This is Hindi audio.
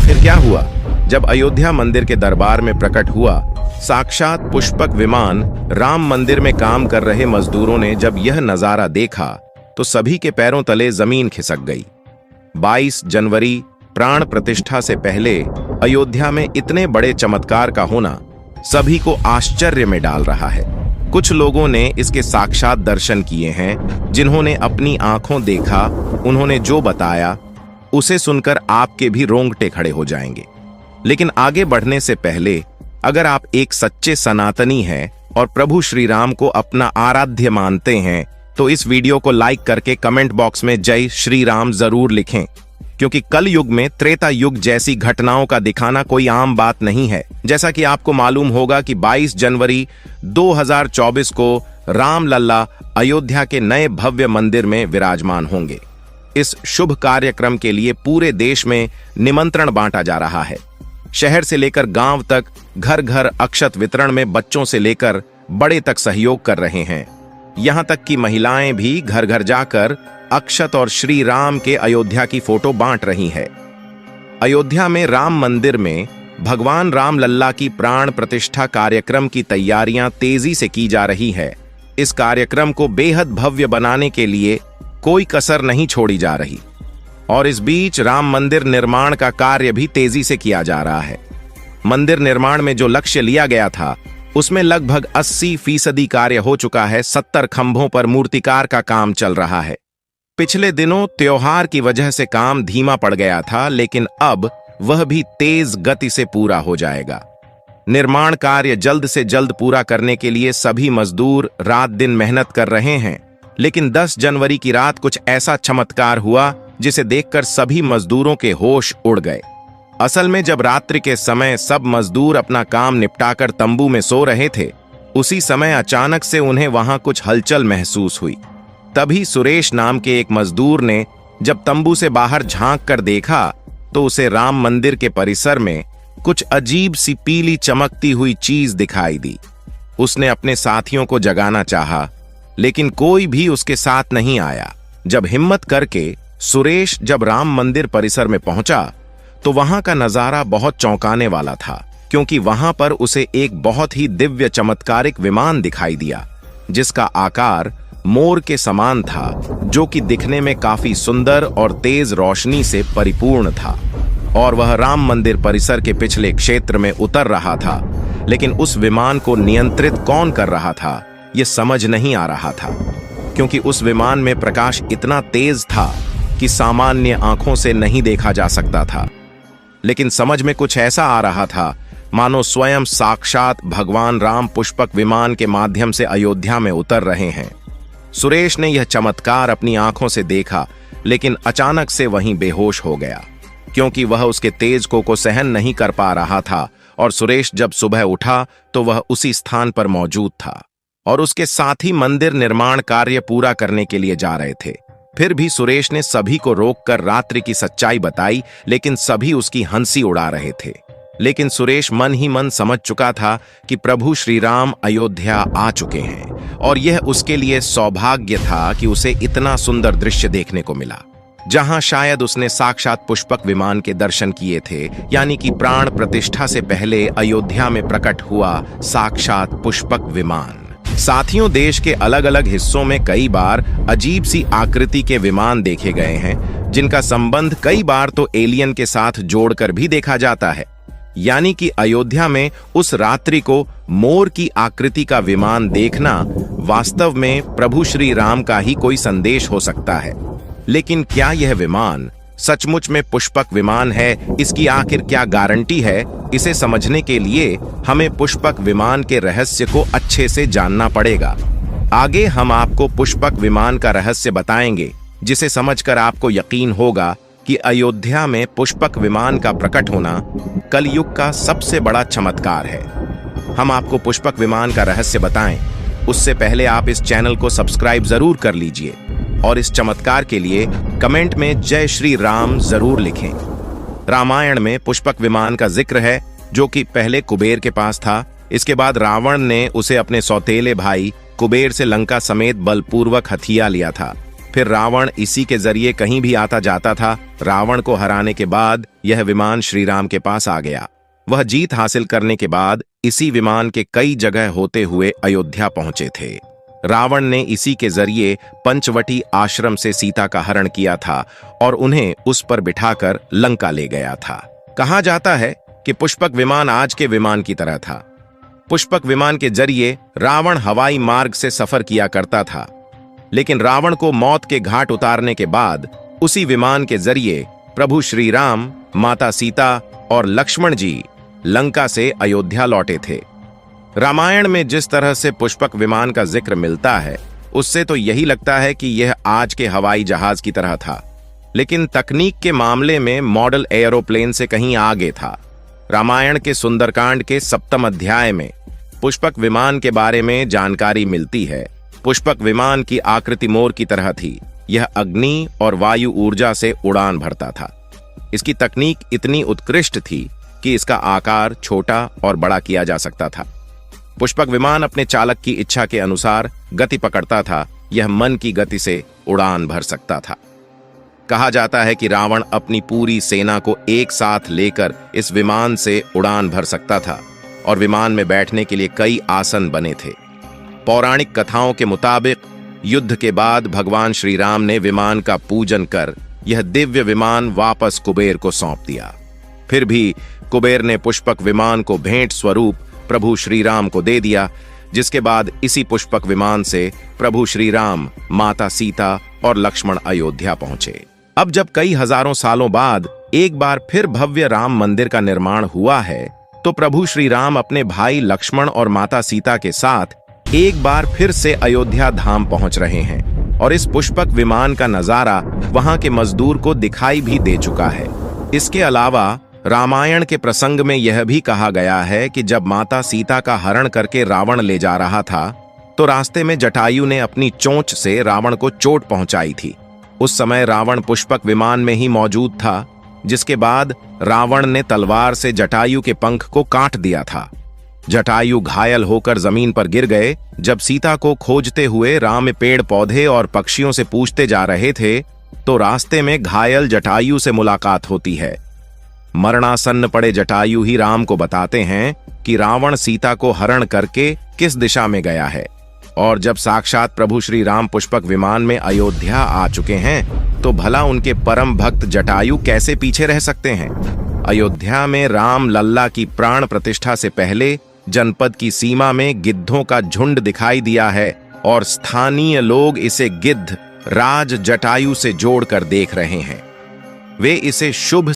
आखिर क्या हुआ? जब अयोध्या मंदिर के दरबार में प्रकट हुआ साक्षात पुष्पक विमान, राम मंदिर में काम कर रहे मजदूरों ने जब यह नजारा देखा तो सभी के पैरों तले जमीन खिसक गई। 22 जनवरी प्राण प्रतिष्ठा से पहले अयोध्या में इतने बड़े चमत्कार का होना सभी को आश्चर्य में डाल रहा है। कुछ लोगों ने इसके साक्षात दर्शन किए हैं, जिन्होंने अपनी आंखों देखा, उन्होंने जो बताया उसे सुनकर आपके भी रोंगटे खड़े हो जाएंगे। लेकिन आगे बढ़ने से पहले अगर आप एक सच्चे सनातनी हैं और प्रभु श्री राम को अपना आराध्य मानते हैं तो इस वीडियो को लाइक करके कमेंट बॉक्स में जय श्री राम जरूर लिखें, क्योंकि कल युग में त्रेता युग जैसी घटनाओं का दिखाना कोई आम बात नहीं है। जैसा कि आपको मालूम होगा कि 22 जनवरी 2024 को राम लल्ला अयोध्या के नए भव्य मंदिर में विराजमान होंगे। इस शुभ कार्यक्रम के लिए पूरे देश में निमंत्रण बांटा जा रहा है। शहर से लेकर गांव तक घर घर अक्षत वितरण में बच्चों से लेकर बड़े तक सहयोग कर रहे हैं। यहां तक कि महिलाएं भी घर घर जाकर अक्षत और श्री राम के अयोध्या की फोटो बांट रही है। अयोध्या में राम मंदिर में भगवान राम लल्ला की प्राण प्रतिष्ठा कार्यक्रम की तैयारियां तेजी से की जा रही है। इस कार्यक्रम को बेहद भव्य बनाने के लिए कोई कसर नहीं छोड़ी जा रही और इस बीच राम मंदिर निर्माण का कार्य भी तेजी से किया जा रहा है। मंदिर निर्माण में जो लक्ष्य लिया गया था उसमें लगभग 80% कार्य हो चुका है। 70 खंभों पर मूर्तिकार का काम चल रहा है। पिछले दिनों त्योहार की वजह से काम धीमा पड़ गया था, लेकिन अब वह भी तेज गति से पूरा हो जाएगा। निर्माण कार्य जल्द से जल्द पूरा करने के लिए सभी मजदूर रात दिन मेहनत कर रहे हैं। लेकिन 10 जनवरी की रात कुछ ऐसा चमत्कार हुआ जिसे देखकर सभी मजदूरों के होश उड़ गए। असल में जब रात्रि के समय सब मजदूर अपना काम निपटाकर तंबू में सो रहे थे, उसी समय अचानक से उन्हें वहां कुछ हलचल महसूस हुई। तभी सुरेश नाम के एक मजदूर ने जब तंबू से बाहर झांक कर देखा तो उसे राम मंदिर के परिसर में कुछ अजीब सी पीली चमकती हुई चीज दिखाई दी। उसने अपने साथियों को जगाना चाहा, लेकिन कोई भी उसके साथ नहीं आया। जब हिम्मत करके सुरेश जब राम मंदिर परिसर में पहुंचा तो वहां का नजारा बहुत चौंकाने वाला था, क्योंकि वहां पर उसे एक बहुत ही दिव्य चमत्कारिक विमान दिखाई दिया, जिसका आकार मोर के समान था, जो कि दिखने में काफी सुंदर और तेज रोशनी से परिपूर्ण था। और वह राम मंदिर परिसर के पिछले क्षेत्र में उतर रहा था। लेकिन उस विमान को नियंत्रित कौन कर रहा था यह समझ नहीं आ रहा था, क्योंकि उस विमान में प्रकाश इतना तेज था कि सामान्य आंखों से नहीं देखा जा सकता था। लेकिन समझ में कुछ ऐसा आ रहा था मानो स्वयं साक्षात भगवान राम पुष्पक विमान के माध्यम से अयोध्या में उतर रहे हैं। सुरेश ने यह चमत्कार अपनी आंखों से देखा, लेकिन अचानक से वहीं बेहोश हो गया, क्योंकि वह उसके तेज को सहन नहीं कर पा रहा था। और सुरेश जब सुबह उठा तो वह उसी स्थान पर मौजूद था और उसके साथी मंदिर निर्माण कार्य पूरा करने के लिए जा रहे थे। फिर भी सुरेश ने सभी को रोककर रात्रि की सच्चाई बताई, लेकिन सभी उसकी हंसी उड़ा रहे थे। लेकिन सुरेश मन ही मन समझ चुका था कि प्रभु श्री राम अयोध्या आ चुके हैं और यह उसके लिए सौभाग्य था कि उसे इतना सुंदर दृश्य देखने को मिला, जहां शायद उसने साक्षात पुष्पक विमान के दर्शन किए थे, यानी कि प्राण प्रतिष्ठा से पहले अयोध्या में प्रकट हुआ साक्षात पुष्पक विमान। साथियों, देश के अलग अलग हिस्सों में कई बार अजीब सी आकृति के विमान देखे गए हैं, जिनका संबंध कई बार तो एलियन के साथ जोड़कर भी देखा जाता है। यानी कि अयोध्या में उस रात्रि को मोर की आकृति का विमान देखना वास्तव में प्रभु श्री राम का ही कोई संदेश हो सकता है। लेकिन क्या यह विमान सचमुच में पुष्पक विमान है? इसकी आखिर क्या गारंटी है? इसे समझने के लिए हमें पुष्पक विमान के रहस्य को अच्छे से जानना पड़ेगा। आगे हम आपको पुष्पक विमान का रहस्य बताएंगे, जिसे समझकर आपको यकीन होगा कि अयोध्या में पुष्पक विमान का प्रकट होना कलयुग का सबसे बड़ा चमत्कार है। हम आपको पुष्पक विमान का रहस्य बताएं, उससे पहले आप इस चैनल को सब्सक्राइब जरूर कर लीजिए और इस चमत्कार के लिए कमेंट में जय श्री राम जरूर लिखें। रामायण में पुष्पक विमान का जिक्र है, जो कि पहले कुबेर के पास था। इसके बाद रावण ने उसे अपने सौतेले भाई कुबेर से लंका समेत बलपूर्वक हथिया लिया था। फिर रावण इसी के जरिए कहीं भी आता जाता था। रावण को हराने के बाद यह विमान श्री राम के पास आ गया। वह जीत हासिल करने के बाद इसी विमान के कई जगह होते हुए अयोध्या पहुंचे थे। रावण ने इसी के जरिए पंचवटी आश्रम से सीता का हरण किया था और उन्हें उस पर बिठाकर लंका ले गया था। कहा जाता है कि पुष्पक विमान आज के विमान की तरह था। पुष्पक विमान के जरिए रावण हवाई मार्ग से सफर किया करता था, लेकिन रावण को मौत के घाट उतारने के बाद उसी विमान के जरिए प्रभु श्री राम, माता सीता और लक्ष्मण जी लंका से अयोध्या लौटे थे। रामायण में जिस तरह से पुष्पक विमान का जिक्र मिलता है, उससे तो यही लगता है कि यह आज के हवाई जहाज की तरह था, लेकिन तकनीक के मामले में मॉडल एयरोप्लेन से कहीं आगे था। रामायण के सुंदरकांड के 7वें अध्याय में पुष्पक विमान के बारे में जानकारी मिलती है। पुष्पक विमान की आकृति मोर की तरह थी। यह अग्नि और वायु ऊर्जा से उड़ान भरता था। इसकी तकनीक इतनी उत्कृष्ट थी कि इसका आकार छोटा और बड़ा किया जा सकता था। पुष्पक विमान अपने चालक की इच्छा के अनुसार गति पकड़ता था। यह मन की गति से उड़ान भर सकता था। कहा जाता है कि रावण अपनी पूरी सेना को एक साथ लेकर इस विमान से उड़ान भर सकता था और विमान में बैठने के लिए कई आसन बने थे। पौराणिक कथाओं के मुताबिक युद्ध के बाद भगवान श्री राम ने विमान का पूजन कर यह दिव्य विमान वापस कुबेर को सौंप दिया। फिर भी कुबेर ने पुष्पक विमान को भेंट स्वरूप प्रभु श्री राम को दे दिया, जिसके बाद इसी पुष्पक विमान से प्रभु श्री राम, माता सीता और लक्ष्मण अयोध्या पहुंचे। अब जब कई हजारों सालों बाद एक बार फिर भव्य राम मंदिर का निर्माण हुआ है, तो प्रभु श्री राम अपने भाई लक्ष्मण और माता सीता के साथ एक बार फिर से अयोध्या धाम पहुंच रहे हैं और इस पुष्पक विमान का नजारा वहां के मजदूर को दिखाई भी दे चुका है। इसके अलावा रामायण के प्रसंग में यह भी कहा गया है कि जब माता सीता का हरण करके रावण ले जा रहा था, तो रास्ते में जटायु ने अपनी चोंच से रावण को चोट पहुंचाई थी। उस समय रावण पुष्पक विमान में ही मौजूद था, जिसके बाद रावण ने तलवार से जटायु के पंख को काट दिया था। जटायु घायल होकर जमीन पर गिर गए। जब सीता को खोजते हुए राम पेड़ पौधे और पक्षियों से पूछते जा रहे थे, तो रास्ते में घायल जटायु से मुलाकात होती है। मरणासन्न पड़े जटायु ही राम को बताते हैं कि रावण सीता को हरण करके किस दिशा में गया है, और जब साक्षात प्रभु श्री राम पुष्पक विमान में अयोध्या आ चुके हैं, तो भला उनके परम भक्त जटायु कैसे पीछे रह सकते हैं। अयोध्या में राम लल्ला की प्राण प्रतिष्ठा से पहले जनपद की सीमा में गिद्धों का झुंड दिखाई दिया है और स्थानीय लोग इसे गिद्ध राज जटायु से जोड़कर देख रहे हैं। वे इसे शुभ